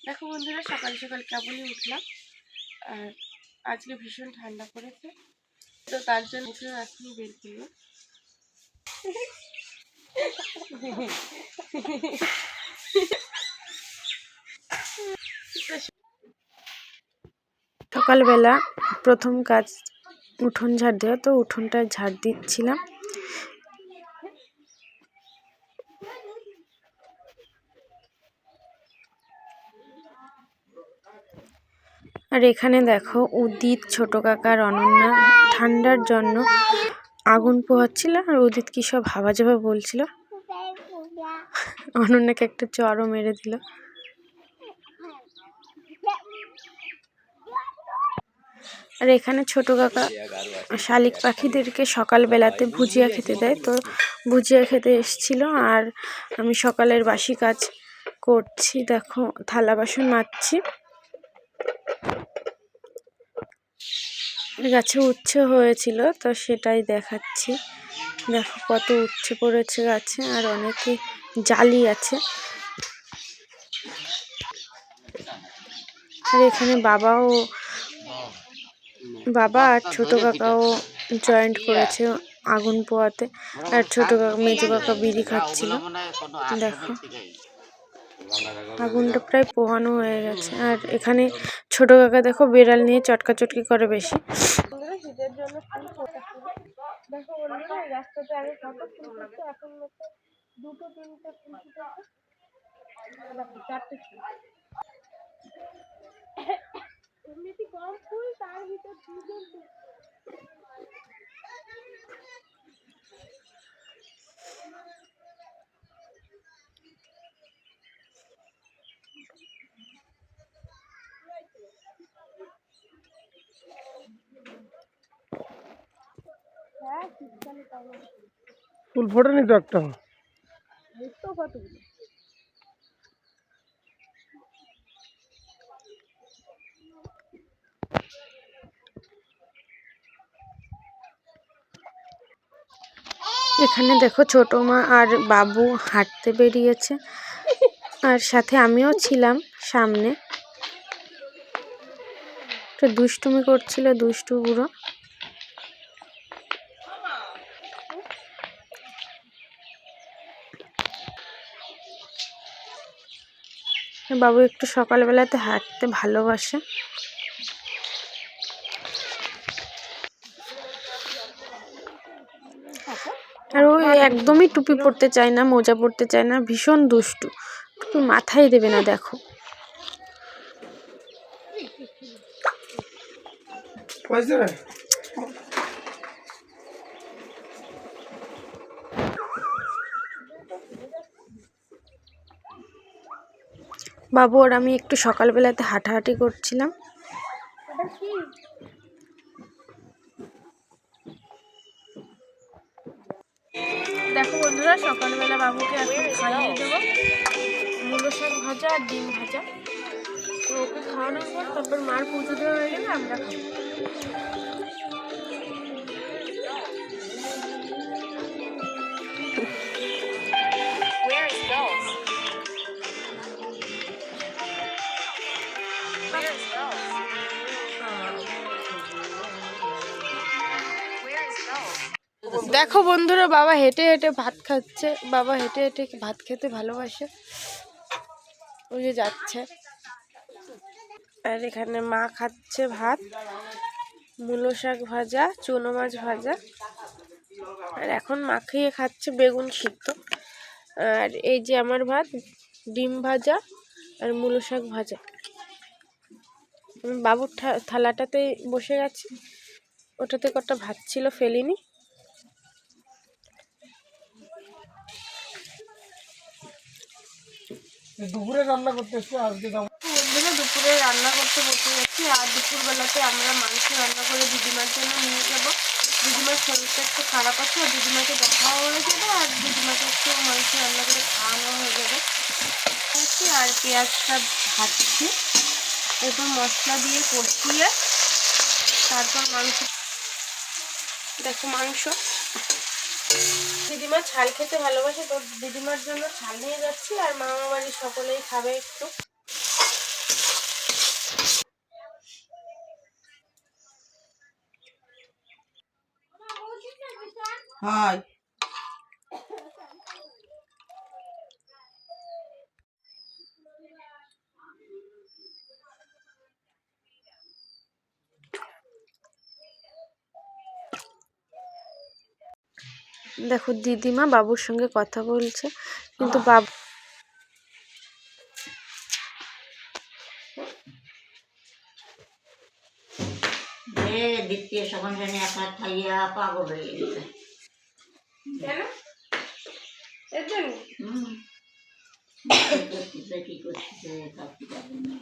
দেখো বন্ধুরা, সকাল সকাল কেবলই উঠলাম আর আজকে ভীষণ ঠান্ডা পড়েছে, তো তার জন্য এখনই বের করলাম। সকালবেলা প্রথম কাজ উঠোন ঝাড় দেওয়া, তো উঠোনটা ঝাড় দিচ্ছিলাম। আর এখানে দেখো উদিত, ছোট কাকার অনন্যা ঠান্ডার জন্য আগুন পোহাচ্ছিল, আর উদিত কি সব হাওয়া যাওয়া বলছিল। অনন্যাকে একটা চড়ও মেরে দিল। আর এখানে ছোট কাকা শালিক পাখিদেরকে সকালবেলাতে ভুজিয়া খেতে দেয়, তো ভুজিয়া খেতে এসেছিল। আর আমি সকালের বাসি কাজ করছি, দেখো থালা বাসন মাজছি। গাছে উচ্ছে হয়েছিল, তো সেটাই দেখাচ্ছি। দেখো কত উচ্ছে পড়েছে গাছে, আর অনেকে জালি আছে। আর এখানে বাবা আর ছোট কাকাও জয়েন্ট করেছে আগুন পোয়াতে। আর ছোট কাকা, মেজো কাকা বিড়ি খাচ্ছিল। দেখো আগুনটা প্রায় পোহানো হয়ে গেছে। আর এখানে ছোট কাকা দেখো বেড়াল নিয়ে চটকাচটকি করে বেশি। শীতের জন্য দেখো বন্ধুরা, রাস্তাতে আগে কত ফুল ফুটতো, এখন দুটো তিনটে ফুল ফুটেছে, চারটে ফুল। এমনিতে কম ফুল, তার ভিতর দুজন। হ্যাঁ, শীতকালে ফুল ফোটেনি তো একটা। বুঝতেও কতগুলো। এখানে দেখো ছোট মা আর বাবু হাঁটতে বেরিয়েছে, আর সাথে আমিও ছিলাম সামনে। একটু দুষ্টুমি করছিল, দুষ্টু বুড়ো। বাবু একটু সকালবেলাতে হাঁটতে ভালোবাসে। আর ও একদমই টুপি পরতে চায় না, মোজা পরতে চায় না, ভীষণ দুষ্টু। টুপি মাথায় দেবে না। দেখো বাবু আর আমি একটু সকালবেলাতে হাঁটাহাঁটি করছিলাম। দেখো বন্ধুরা, সকালবেলা বাবুকে এখন খাইয়ে দেবো মূলো শাক ভাজা আর ডিম ভাজা। তো ওকে খাওয়ানোর পর তারপর মার পুজো দেওয়া হয়ে গেলে আমরা খাবো। দেখো বন্ধুরা, বাবা হেঁটে হেঁটে ভাত খাচ্ছে। বাবা হেঁটে হেঁটে ভাত খেতে ভালোবাসে, ওই যে যাচ্ছে। আর এখানে মা খাচ্ছে ভাত, মূলো শাক ভাজা, চুনো মাছ ভাজা, আর এখন মাখিয়ে খাচ্ছে বেগুন সিদ্ধ। আর এই যে আমার ভাত, ডিম ভাজা আর মূলো শাক ভাজা। আমি বাবুর থালাটাতে বসে গেছি, ওটাতে কটা ভাত ছিল ফেলিনি। দুপুরে রান্না করতে এসছি আজকে। বন্ধুরা, দুপুরে রান্না করতে বসে গেছি। আর দুপুরবেলাতে আমরা মাংস রান্না করে দিদিমার জন্য নিয়ে যাব। দিদিমার শরীরটা একটু খারাপ আছে, আর দিদিমাকে দেখাও হয়ে যাবে, আর দিদিমাকে একটু মাংস রান্না করে খাওয়ানো হয়ে যাবে। আর পেঁয়াজটা ভাজছি, এরপর মশলা দিয়ে কষিয়ে তারপর মাংস। দেখো মাংস, দিদিমা ঝাল খেতে ভালোবাসে, তো দিদিমার জন্য ঝাল নিয়ে যাচ্ছি। আর মামা বাড়ির সকলেই খাবে একটু। হয়। দেখো দিদিমা বাবুর সঙ্গে কথা বলছে, কিন্তু বাবু দ্বিতীয় সখন জানি একা খাইয়া পাগল হয়ে গেছে। কি করতেছে সব কি পাবে না।